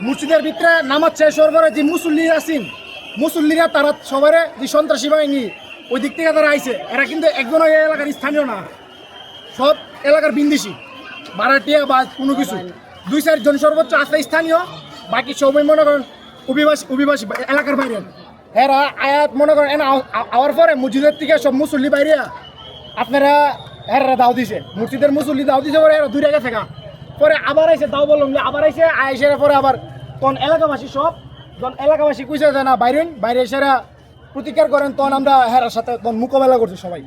মসজিদের ভিতরে নামাজ শেষ হওয়ার পরে যে মুসল্লিরা তারা সবারে যে সন্ত্রাসী বাহিনী ওই দিক থেকে তারা আইছে, এরা কিন্তু একজন এই এলাকার স্থানীয় না, সব এলাকার বিন্দেশি, ভাড়াটিয়া বা কোনো কিছু 2-4 জন সর্বোচ্চ আছে স্থানীয়, বাকি সবাই মনে করেন অভিবাসী এলাকার বাইরে। এরা আয়াত মনে করেন আওয়ার পরে মসজিদের থেকে সব মুসল্লি বাইরে আপনারা এরা দাও দিছে, মসজিদের মুসল্লি দাও দিছে, পরে এরা 2 টাকা থেকে পরে আবার আইসে, দাও বললাম যে আবার আইসে পরে আবার তখন এলাকাবাসী সব যখন এলাকাবাসী কইছে যে না বাইরে এসেরা প্রতিকার করেন, তখন আমরা হেরার সাথে তখন মোকাবেলা করছি সবাই।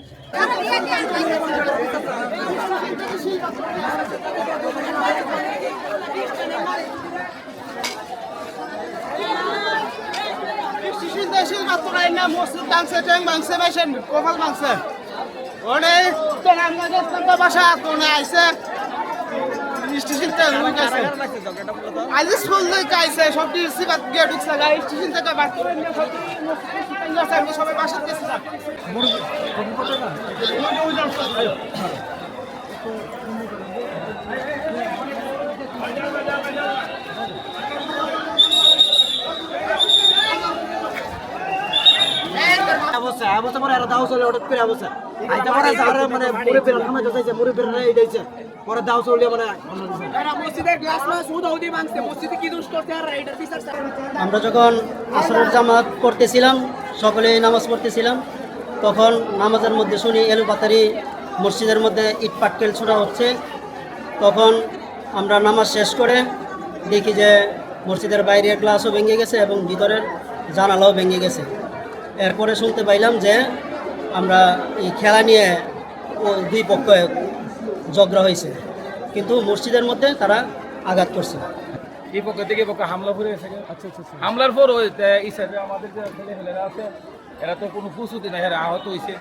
সবাই বাসা গেছিলাম। অবস্থা পরে দাও চলে হঠাৎ করে অবস্থা আইতা পরে যারা মানে মুড়ি পেরা নামা যাইছে মুড়ি পেরা এই দিয়েছে পরে দাও চলে মানে মসজিদের গ্লাস না সুদাউদি মানছে, মসজিদে কি দোষ করতে আর এটার বিচার। আমরা যখন আসরের জামাত করতেছিলাম, সকলে নামাজ পড়তেছিলাম, তখন নামাজের মধ্যে শুনি এলোপাতারি মসজিদের মধ্যে ইট পাটকেল ছোড়া হচ্ছে। তখন আমরা নামাজ শেষ করে দেখি যে মসজিদের বাইরে গ্লাসও ভেঙে গেছে এবং ভিতরের জানালাও ভেঙে গেছে। এরপরে শুনতে পাইলাম যে আমরা এই খেলা নিয়ে দুই পক্ষে ঝগড়া হয়েছে, কিন্তু মসজিদের মধ্যে তারা আঘাত করছে। এই পক্ষ থেকে পক্ষ হামলা করে গেছে। আচ্ছা, হামলার পর ওই হিসাবে আমাদের যে ছেলেমেয়েরা আছে এরা তো কোনো প্রস্তুতি নাই, এরা আহত হয়েছে।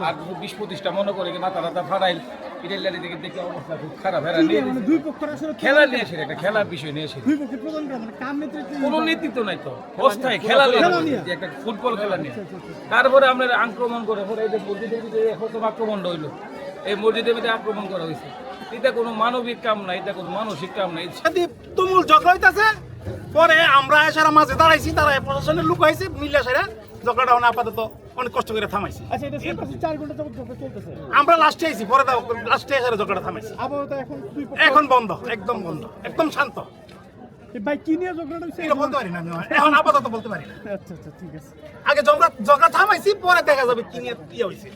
আর 20-25টা মনে করে কি মাথা টাথা ফাটাইল, ইটালি থেকে দেখে অবস্থা খুব খারাপ। এরা খেলা নিয়ে এসে একটা খেলার বিষয় নিয়ে এসে কোনো নেতৃত্ব নাই তো, অবস্থায় খেলা নিয়ে একটা ফুটবল খেলা নিয়ে। তারপরে আমরা আক্রমণ করে পরে এই যে মসজিদের ভিতরে প্রথম আক্রমণটা হইলো, এই মসজিদের ভিতরে আক্রমণ করা হয়েছে। এটা কোনো মানবিক কাম নাই, এটা কোনো মানসিক কাম নাই। তুমুল ঝগড়া হইতাছে, পরে আমরা এসারা মাঝে দাঁড়াইছি, তারা প্রশাসনের লোক আইছে, মিল্লা সেরা ঝগড়াটা আপাতত অনেক কষ্ট করে থামাইছি। আমরা লাস্টে আইছি, পরে লাস্টে এসে ঝগড়া থামাইছি। এখন বন্ধ, একদম বন্ধ, একদম শান্ত। বলতে পারি না এখন, আপাতত বলতে পারি না। ঠিক আছে, আগে ঝগড়া থামাইছি, পরে দেখা যাবে কি নিয়ে কি হয়েছে।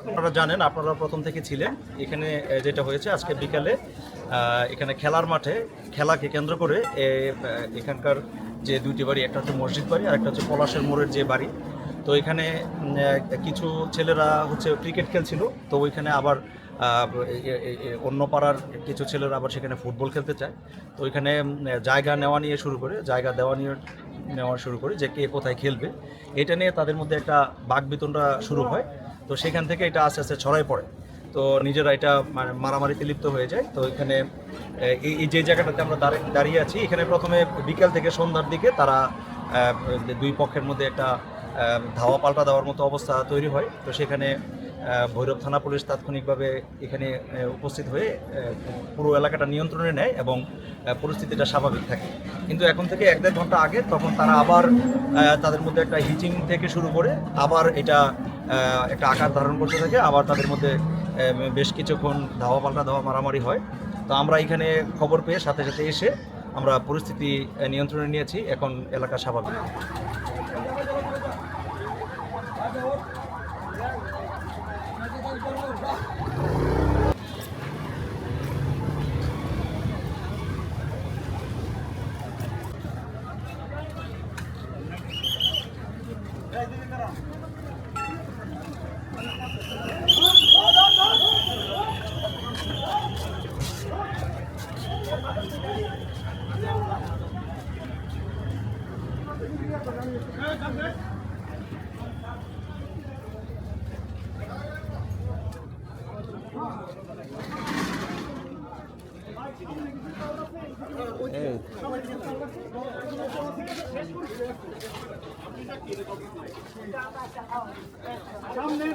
আপনারা জানেন, আপনারা প্রথম থেকে ছিলেন এখানে। যেটা হয়েছে আজকে বিকালে এখানে খেলার মাঠে খেলাকে কেন্দ্র করে এখানকার যে 2টি বাড়ি, একটা হচ্ছে মসজিদ বাড়ি আর একটা হচ্ছে পলাশের মোড়ের যে বাড়ি, তো এখানে কিছু ছেলেরা হচ্ছে ক্রিকেট খেলছিল। তো ওইখানে আবার অন্য পাড়ার কিছু ছেলেরা আবার সেখানে ফুটবল খেলতে চায়। তো ওইখানে জায়গা নেওয়া শুরু করে যে কে কোথায় খেলবে, এটা নিয়ে তাদের মধ্যে একটা বাকবিতণ্ডা শুরু হয়। তো সেখান থেকে এটা আস্তে আস্তে ছড়ায় পড়ে, তো নিজেরা এটা মানে মারামারিতে লিপ্ত হয়ে যায়। তো এখানে এই যে জায়গাটাতে আমরা দাঁড়িয়ে আছি, এখানে প্রথমে বিকেল থেকে সন্ধ্যার দিকে তারা দুই পক্ষের মধ্যে একটা ধাওয়া পাল্টা দেওয়ার মতো অবস্থা তৈরি হয়। তো সেখানে ভৈরব থানা পুলিশ তাৎক্ষণিকভাবে এখানে উপস্থিত হয়ে পুরো এলাকাটা নিয়ন্ত্রণে নেয় এবং পরিস্থিতিটা স্বাভাবিক থাকে। কিন্তু এখন থেকে 1-1.5 ঘন্টা আগে তখন তারা আবার তাদের মধ্যে একটা হিচিং থেকে শুরু করে আবার এটা একটা আকার ধারণ করতে থাকে। আবার তাদের মধ্যে বেশ কিছুক্ষণ ধাওয়া পাল্টা দেওয়া মারামারি হয়। তো আমরা এখানে খবর পেয়ে সাথে সাথে এসে আমরা পরিস্থিতি নিয়ন্ত্রণে নিয়েছি। এখন এলাকা স্বাভাবিক। সামনে